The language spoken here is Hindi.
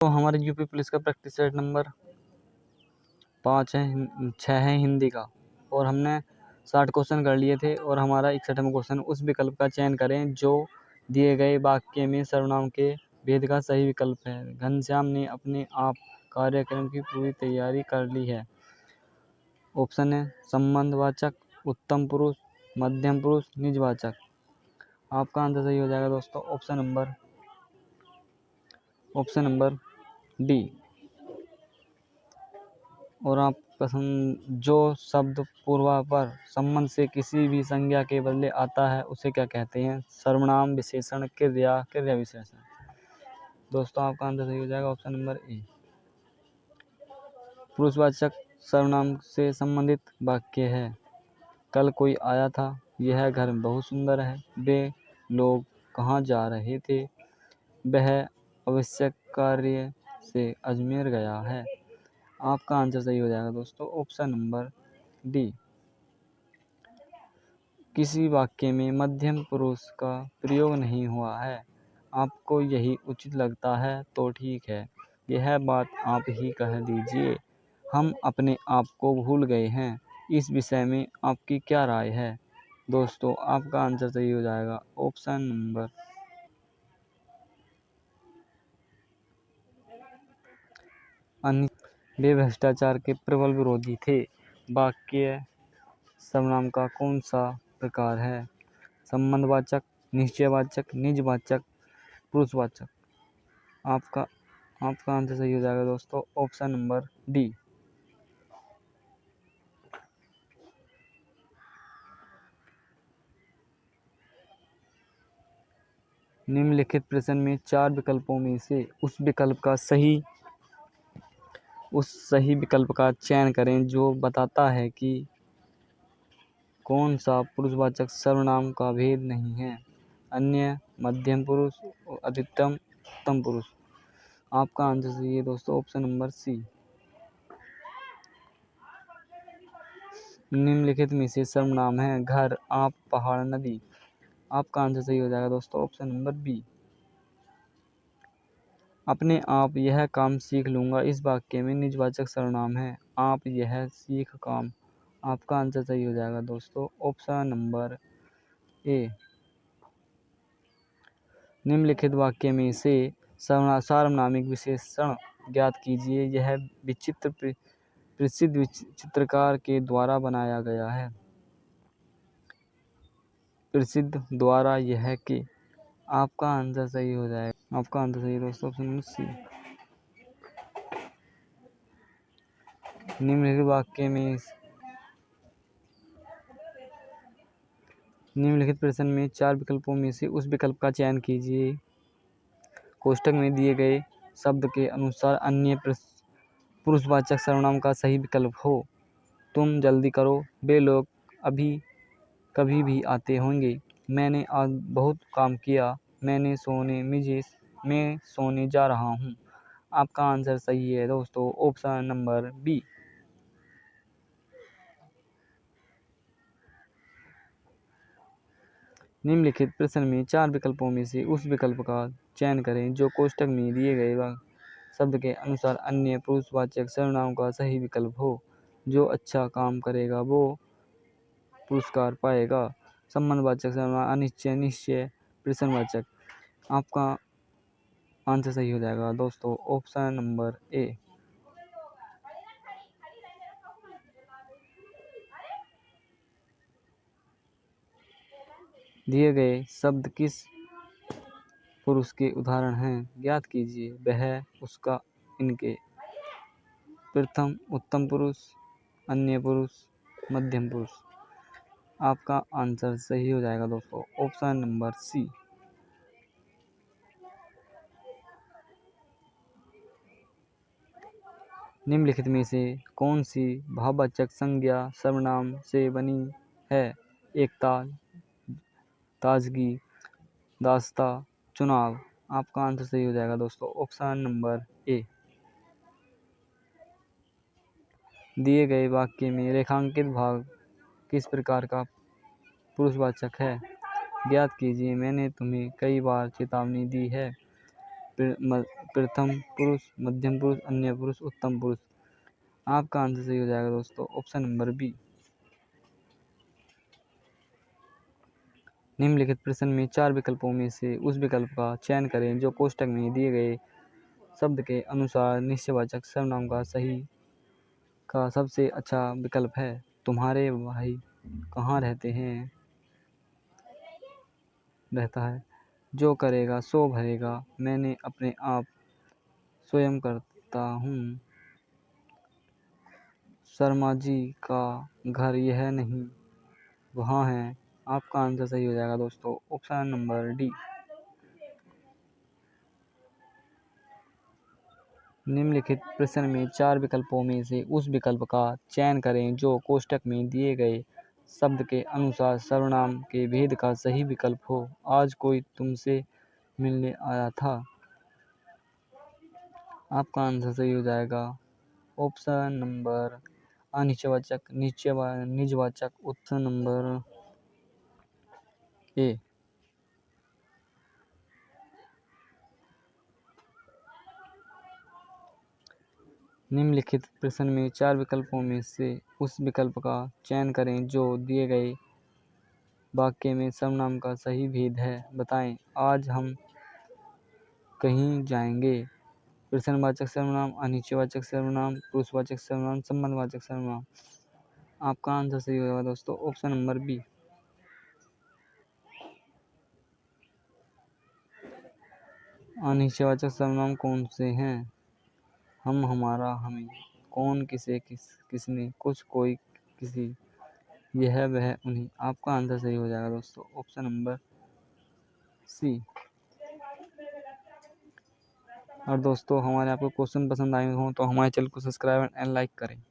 तो हमारे यूपी पुलिस का प्रैक्टिस सेट नंबर 6 है हिंदी का, और हमने 60 क्वेश्चन कर लिए थे और हमारा 61वां क्वेश्चन। उस विकल्प का चयन करें जो दिए गए वाक्य में सर्वनाम के भेद का सही विकल्प है। घनश्याम ने अपने आप कार्यक्रम की पूरी तैयारी कर ली है। ऑप्शन है संबंधवाचक, उत्तम पुरुष, मध्यम पुरुष, निजवाचक। आपका आंसर सही हो जाएगा दोस्तों ऑप्शन नंबर डी। और आप पसंद जो शब्द पूर्वापर संबंध से किसी भी संज्ञा के बदले आता है उसे क्या कहते हैं? सर्वनाम, विशेषण, क्रिया, क्रिया विशेषण। दोस्तों आपका आंसर सही हो जाएगा ऑप्शन नंबर ए। पुरुषवाचक सर्वनाम से संबंधित वाक्य है। कल कोई आया था, यह घर बहुत सुंदर है, वे लोग कहाँ जा रहे थे, वह आवश्यक कार्य से अजमेर गया है। आपका आंसर सही हो जाएगा दोस्तों ऑप्शन नंबर डी। किसी वाक्य में मध्यम पुरुष का प्रयोग नहीं हुआ है। आपको यही उचित लगता है तो ठीक है, यह बात आप ही कह दीजिए। हम अपने आप को भूल गए हैं, इस विषय में आपकी क्या राय है? दोस्तों आपका आंसर सही हो जाएगा ऑप्शन नंबर वे भ्रष्टाचार के प्रबल विरोधी थे। वाक्य सर्वनाम का कौन सा प्रकार है? संबंधवाचक, निश्चयवाचक, निजवाचक, पुरुषवाचक। आपका आंसर सही हो जाएगा दोस्तों ऑप्शन नंबर डी। निम्नलिखित प्रश्न में 4 विकल्पों में से उस सही विकल्प का चयन करें जो बताता है कि कौन सा पुरुषवाचक सर्वनाम का भेद नहीं है। अन्य, मध्यम पुरुष, अधिकतम, उत्तम पुरुष। आपका आंसर सही है दोस्तों ऑप्शन नंबर सी। निम्नलिखित में से सर्वनाम है घर, आप, पहाड़, नदी। आपका आंसर सही हो जाएगा दोस्तों ऑप्शन नंबर बी। अपने आप यह काम सीख लूँगा, इस वाक्य में निजवाचक सर्वनाम है आप, यह, सीख, काम। आपका आंसर सही हो जाएगा दोस्तों ऑप्शन नंबर ए। निम्नलिखित वाक्य में से सार्वनामिक विशेषण ज्ञात कीजिए। यह विचित्र प्रसिद्ध चित्रकार के द्वारा बनाया गया है। प्रसिद्ध, द्वारा, यह, के। आपका आंसर सही हो जाएगा। आपका आंसर सही है दोस्तों ऑप्शन नंबर सी। निम्नलिखित वाक्य में निम्नलिखित प्रश्न में 4 विकल्पों में से उस विकल्प का चयन कीजिए कोष्ठक में दिए गए शब्द के अनुसार अन्य पुरुषवाचक सर्वनाम का सही विकल्प हो। तुम जल्दी करो, वे लोग अभी कभी भी आते होंगे, मैंने आज बहुत काम किया, मैं सोने जा रहा हूँ। आपका आंसर सही है दोस्तों ऑप्शन नंबर बी। निम्नलिखित प्रश्न में 4 विकल्पों में से उस विकल्प का चयन करें जो कोष्ठक में दिए गए शब्द के अनुसार अन्य पुरुषवाचक सर्वनाम का सही विकल्प हो। जो अच्छा काम करेगा वो पुरस्कार पाएगा। संबंधवाचक सर्वनाम अनिश्चय, निश्चय, प्रश्नवाचक। आपका आंसर सही हो जाएगा दोस्तों ऑप्शन नंबर ए। दिए गए शब्द किस पुरुष के उदाहरण हैं? ज्ञात कीजिए। वह, उसका, इनके। प्रथम, उत्तम पुरुष, अन्य पुरुष, मध्यम पुरुष। आपका आंसर सही हो जाएगा दोस्तों ऑप्शन नंबर सी। निम्नलिखित में से कौन सी भाववाचक संज्ञा सर्वनाम से बनी है? एकता, ताजगी, दास्ता, चुनाव। आपका आंसर सही हो जाएगा दोस्तों ऑप्शन नंबर ए। दिए गए वाक्य में रेखांकित भाग किस प्रकार का पुरुषवाचक है? ज्ञात कीजिए। मैंने तुम्हें कई बार चेतावनी दी है। प्रथम पुरुष, मध्यम पुरुष, अन्य पुरुष, उत्तम पुरुष। आपका आंसर सही हो जाएगा दोस्तों ऑप्शन नंबर बी। निम्नलिखित प्रश्न में 4 विकल्पों में से उस विकल्प का चयन करें जो कोष्ठक में दिए गए शब्द के अनुसार निश्चयवाचक सर्वनाम का सबसे अच्छा विकल्प है। तुम्हारे भाई कहाँ रहता है। जो करेगा सो भरेगा, मैंने अपने आप स्वयं करता हूँ। शर्मा जी का घर यह नहीं वहाँ है। आपका आंसर सही हो जाएगा दोस्तों ऑप्शन नंबर डी। निम्नलिखित प्रश्न में 4 विकल्पों में से उस विकल्प का चयन करें जो कोष्ठक में दिए गए शब्द के अनुसार सर्वनाम के भेद का सही विकल्प हो। आज कोई तुमसे मिलने आया था। आपका आंसर सही हो जाएगा ऑप्शन नंबर अनिश्चयवाचक निजवाचक ऑप्शन नंबर ए। निम्नलिखित प्रश्न में 4 विकल्पों में से उस विकल्प का चयन करें जो दिए गए वाक्य में सर्वनाम का सही भेद है। बताएं। आज हम कहीं जाएंगे। प्रश्नवाचक सर्वनाम, अनिश्चयवाचक सर्वनाम, पुरुषवाचक सर्वनाम, संबंधवाचक सर्वनाम। आपका आंसर सही होगा दोस्तों ऑप्शन नंबर बी। अनिश्चयवाचक सर्वनाम कौन से हैं? हम, हमारा, हमें, कौन, किसे, किसने, कुछ, कोई, किसी, यह, वह, उन्हें। आपका आंसर सही हो जाएगा दोस्तों ऑप्शन नंबर सी। और दोस्तों हमारे आपको क्वेश्चन पसंद आए हों तो हमारे चैनल को सब्सक्राइब एंड लाइक करें।